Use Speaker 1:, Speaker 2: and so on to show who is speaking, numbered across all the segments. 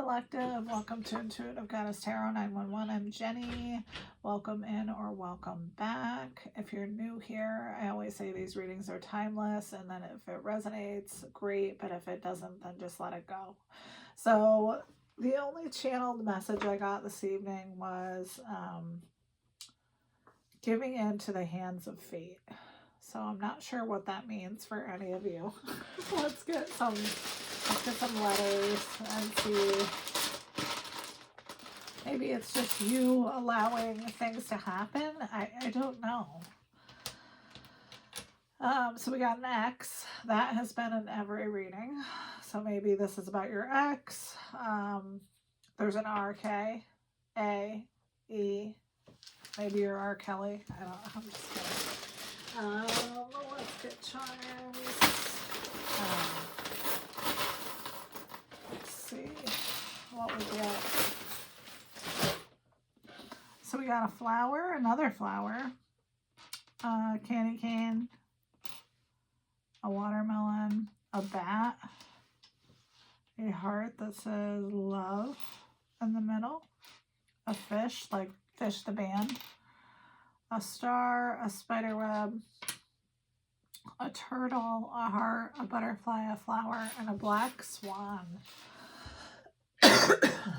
Speaker 1: Collective. Welcome to Intuitive Goddess Tarot 911. I'm Jenny. Welcome in or welcome back. If you're new here, I always say these readings are timeless, and then if it resonates, great, but if it doesn't, then just let it go. So the only channeled message I got this evening was giving in to the hands of fate. So I'm not sure what that means for any of you. Let's get some letters and see. Maybe it's just you allowing things to happen. I don't know. So we got an X. That has been in every reading. So maybe this is about your ex. There's an RK, A, E. Maybe you're R. Kelly. I don't know. I'm just kidding. Let's get charms. Let's see what we get. So we got a flower, another flower, candy cane, a watermelon, a bat, a heart that says love in the middle, a fish, like Fish the band, a star, a spider web, a turtle, a heart, a butterfly, a flower, and a black swan.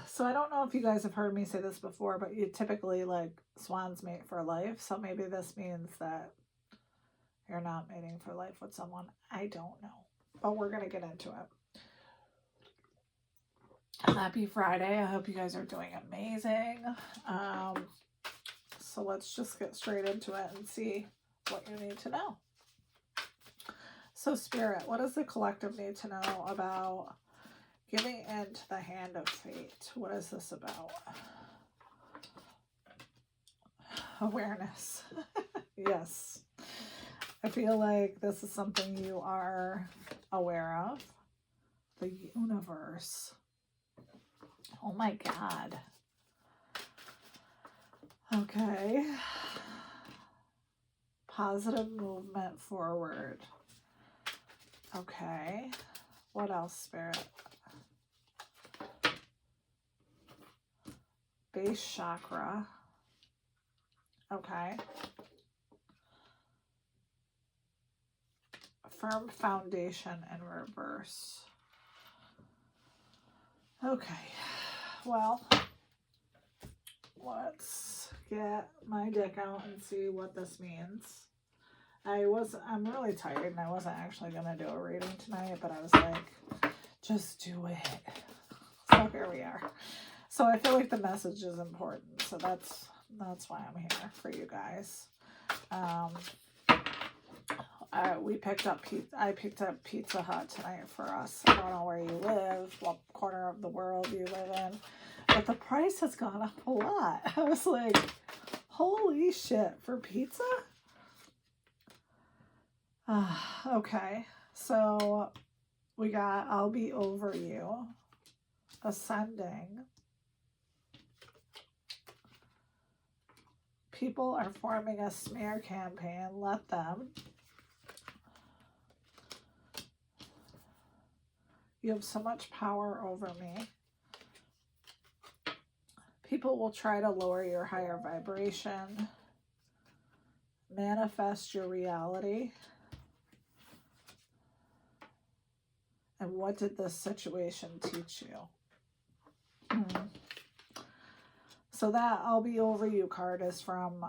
Speaker 1: So I don't know if you guys have heard me say this before, but you typically like swans mate for life. So maybe this means that you're not mating for life with someone. I don't know, but we're going to get into it. Happy Friday. I hope you guys are doing amazing. So let's just get straight into it and see what you need to know. So Spirit, what does the collective need to know about giving in to the hand of fate? What is this about? Awareness. Yes. I feel like this is something you are aware of. The universe. Oh my God. Okay. Positive movement forward. Okay. What else, Spirit? Base chakra. Okay. Firm foundation in reverse. Okay. Well, let's get my deck out and see what this means. I'm really tired and I wasn't actually going to do a reading tonight, but I was like, just do it. So here we are. So I feel like the message is important. So that's why I'm here for you guys. I picked up Pizza Hut tonight for us. I don't know where you live, what corner of the world you live in, but the price has gone up a lot. I was like, holy shit, for pizza? Okay, so we got I'll Be Over You, Ascending. People are forming a smear campaign. Let them. You have so much power over me. People will try to lower your higher vibration. Manifest your reality. And what did this situation teach you? So that I'll Be Over You card is from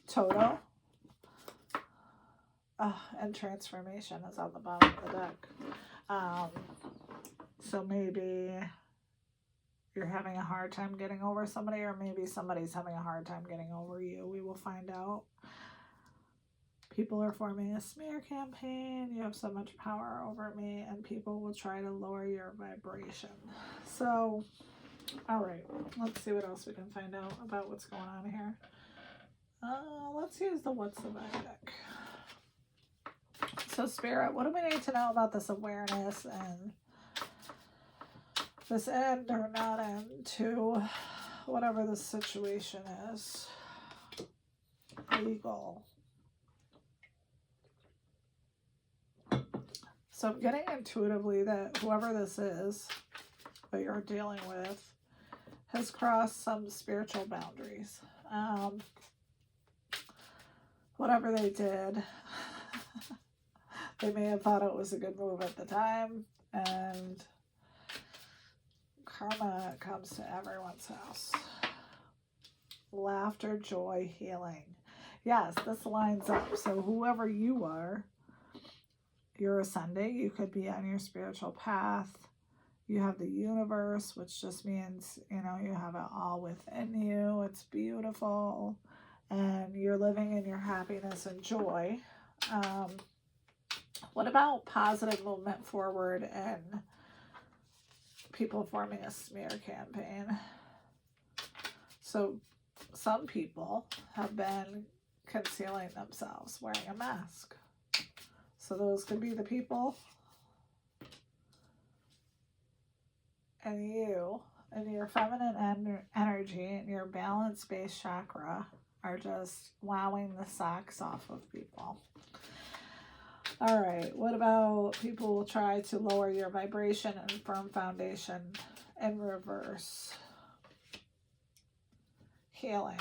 Speaker 1: Toto. And Transformation is on the bottom of the deck. So maybe you're having a hard time getting over somebody, or maybe somebody's having a hard time getting over you. We will find out. People are forming a smear campaign. You have so much power over me, and people will try to lower your vibration. So, all right, let's see what else we can find out about what's going on here. Let's use the What's the Vibe deck. So Spirit, what do we need to know about this awareness and this end or not end to whatever the situation is? Legal. So I'm getting intuitively that whoever this is, that you're dealing with has crossed some spiritual boundaries. Whatever they did, they may have thought it was a good move at the time, and karma comes to everyone's house. Laughter, joy, healing. Yes, this lines up. So whoever you are, you're ascending. You could be on your spiritual path. You have the universe, which just means, you know, you have it all within you. It's beautiful. And you're living in your happiness and joy. What about positive movement forward and people forming a smear campaign? So some people have been concealing themselves, wearing a mask. So those could be the people. And you and your feminine energy and your balance-based chakra are just wowing the socks off of people. All right, what about people will try to lower your vibration and firm foundation in reverse? Healing.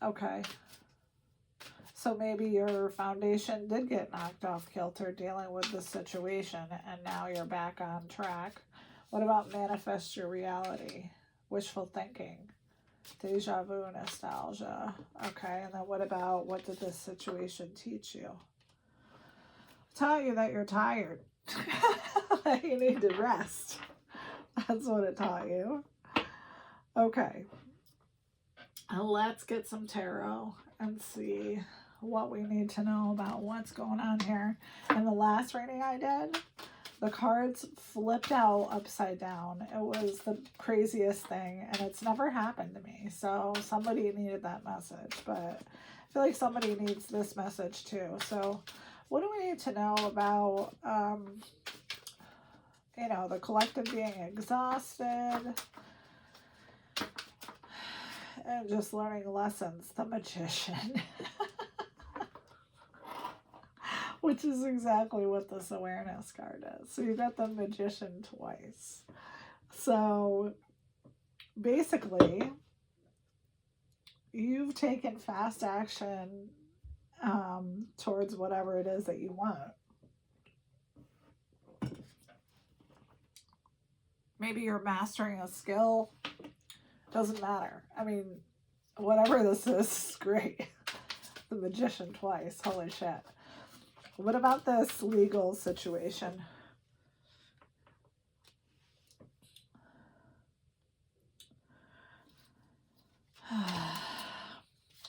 Speaker 1: Okay. So maybe your foundation did get knocked off kilter dealing with this situation, and now you're back on track. What about manifest your reality? Wishful thinking. Deja vu, nostalgia. Okay, and then what about what did this situation teach you? Taught you that you're tired. That you need to rest. That's what it taught you. Okay. Let's get some tarot and see what we need to know about what's going on here. In the last reading I did, the cards flipped out upside down. It was the craziest thing, and it's never happened to me. So somebody needed that message, but I feel like somebody needs this message too. So what do we need to know about, you know, the collective being exhausted and just learning lessons? The Magician. Which is exactly what this awareness card is. So you got the Magician twice. So basically, you've taken fast action towards whatever it is that you want. Maybe you're mastering a skill. Doesn't matter. I mean, whatever this is great. The Magician twice. Holy shit. What about this legal situation?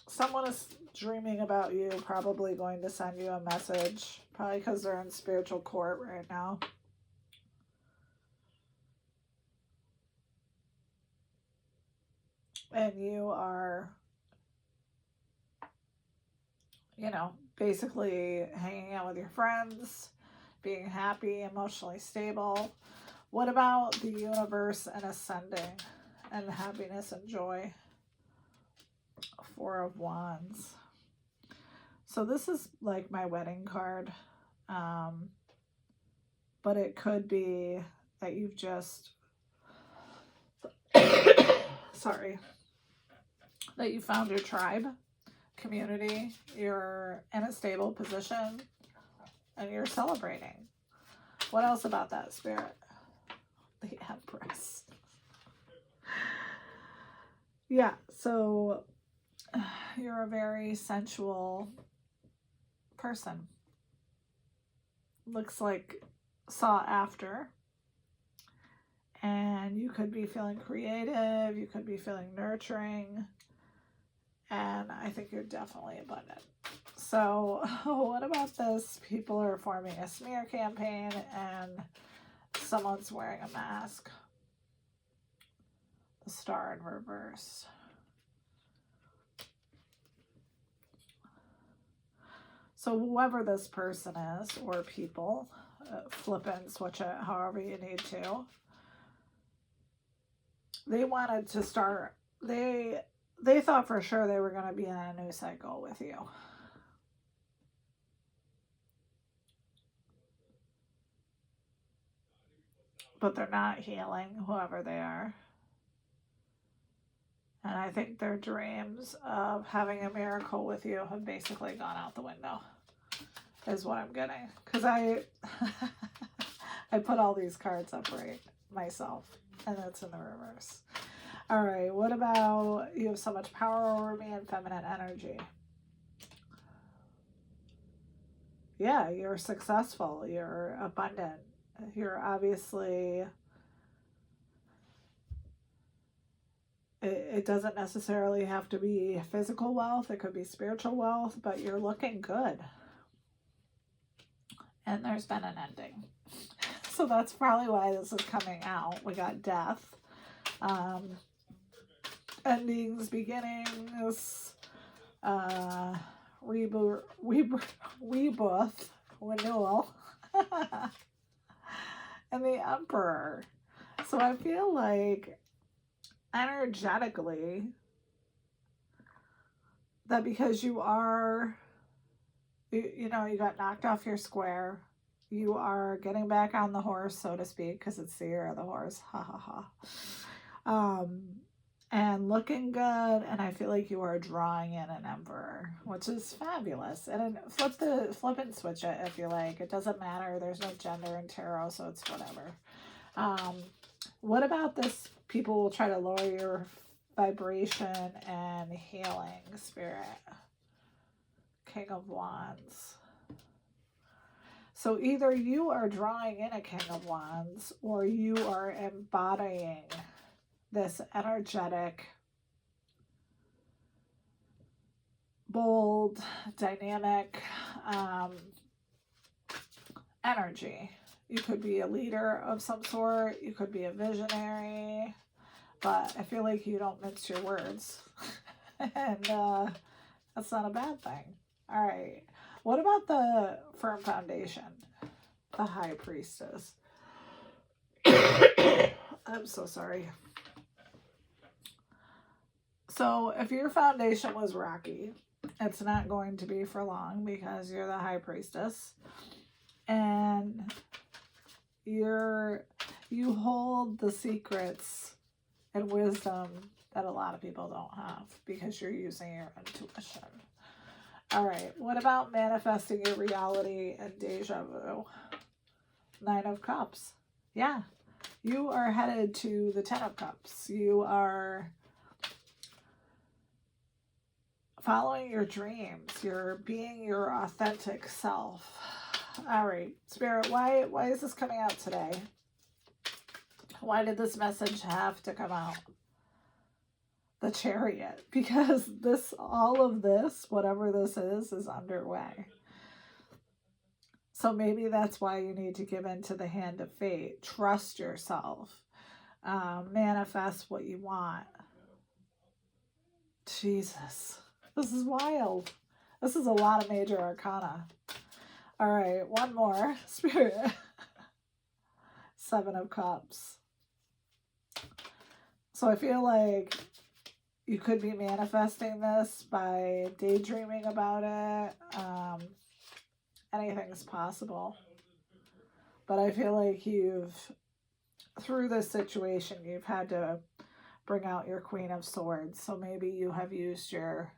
Speaker 1: Someone is dreaming about you, probably going to send you a message, probably because they're in spiritual court right now. And you are, you know, basically hanging out with your friends, being happy, emotionally stable. What about the universe and ascending and happiness and joy? Four of Wands. So this is like my wedding card. But it could be that you've just, sorry, that you found your tribe, community, you're in a stable position, and you're celebrating. What else about that, Spirit? The Empress. Yeah, so you're a very sensual person. Looks like sought after. And you could be feeling creative, you could be feeling nurturing, and I think you're definitely abundant. So what about this? People are forming a smear campaign and someone's wearing a mask. The Star in reverse. So whoever this person is, or people, flip it and switch it however you need to. They wanted to start, they thought for sure they were going to be in a new cycle with you. but they're not healing, whoever they are. And I think their dreams of having a miracle with you have basically gone out the window, is what I'm getting. Because I put all these cards up right myself, and that's in the reverse. All right, what about you have so much power over me and feminine energy? Yeah, you're successful. You're abundant. You're obviously... It doesn't necessarily have to be physical wealth. It could be spiritual wealth, but you're looking good. And there's been an ending. So that's probably why this is coming out. We got death. Endings, beginnings, rebirth, renewal, and the Emperor. So I feel like energetically that because you are, you know, you got knocked off your square, you are getting back on the horse, so to speak, because it's the year of the horse, ha ha ha, and looking good, and I feel like you are drawing in an Emperor, which is fabulous. And flip and switch it if you like. It doesn't matter. There's no gender in tarot, so it's whatever. What about this? People will try to lower your vibration and healing, Spirit. King of Wands. So either you are drawing in a King of Wands, or you are embodying this energetic, bold, dynamic energy. You could be a leader of some sort. You could be a visionary. But I feel like you don't mince your words. And that's not a bad thing. All right. What about the firm foundation? The High Priestess. I'm so sorry. So if your foundation was rocky, it's not going to be for long because you're the High Priestess. And you hold the secrets and wisdom that a lot of people don't have because you're using your intuition. All right, what about manifesting your reality and deja vu? Nine of Cups. Yeah, you are headed to the Ten of Cups. You are following your dreams. You're being your authentic self. All right, Spirit, why is this coming out today? Why did this message have to come out? The Chariot. Because all of this, whatever this is underway. So maybe that's why you need to give in to the hand of fate. Trust yourself. Manifest what you want. Jesus. This is wild. This is a lot of major arcana. All right, one more. Spirit. Seven of Cups. So I feel like you could be manifesting this by daydreaming about it. Anything's possible. But I feel like through this situation, you've had to bring out your Queen of Swords. So maybe you have used your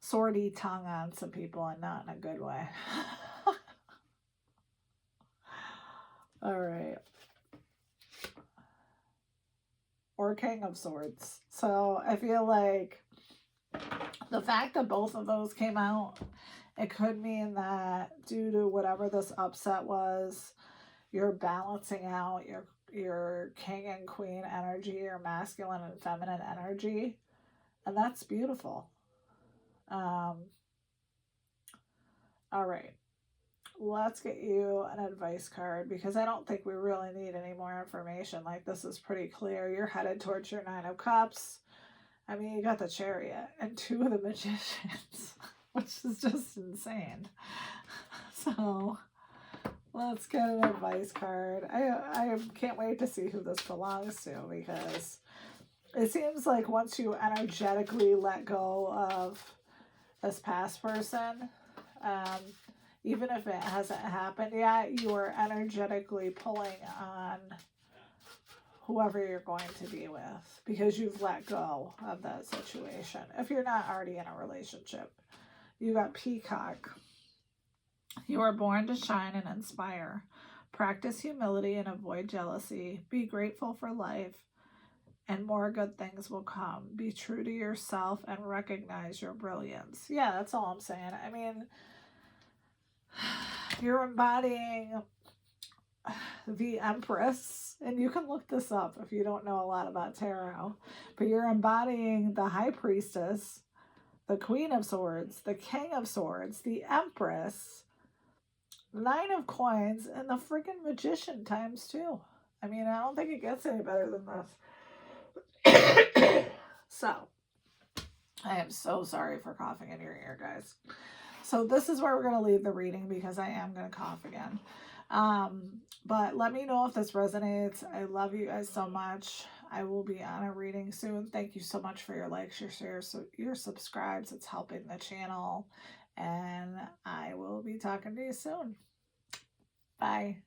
Speaker 1: swordy tongue on some people and not in a good way. All right. Or King of Swords. So I feel like the fact that both of those came out, it could mean that due to whatever this upset was, you're balancing out your king and queen energy, your masculine and feminine energy. And that's beautiful. All right. Let's get you an advice card because I don't think we really need any more information. Like, this is pretty clear. You're headed towards your Nine of Cups. I mean, you got the Chariot and two of the Magicians, which is just insane. So let's get an advice card. I can't wait to see who this belongs to because it seems like once you energetically let go of this past person, even if it hasn't happened yet, you are energetically pulling on whoever you're going to be with, because you've let go of that situation. If you're not already in a relationship, you got Peacock. You are born to shine and inspire. Practice humility and avoid jealousy. Be grateful for life, and more good things will come. Be true to yourself and recognize your brilliance. Yeah, that's all I'm saying. I mean, you're embodying the Empress, and you can look this up if you don't know a lot about tarot, but you're embodying the High Priestess, the Queen of Swords, the King of Swords, the Empress, Nine of Coins, and the freaking Magician times 2. I mean, I don't think it gets any better than this. So, I am so sorry for coughing in your ear, guys. So this is where we're going to leave the reading, because I am going to cough again. But let me know if this resonates. I love you guys so much. I will be on a reading soon. Thank you so much for your likes, your shares, your subscribes. It's helping the channel. And I will be talking to you soon. Bye.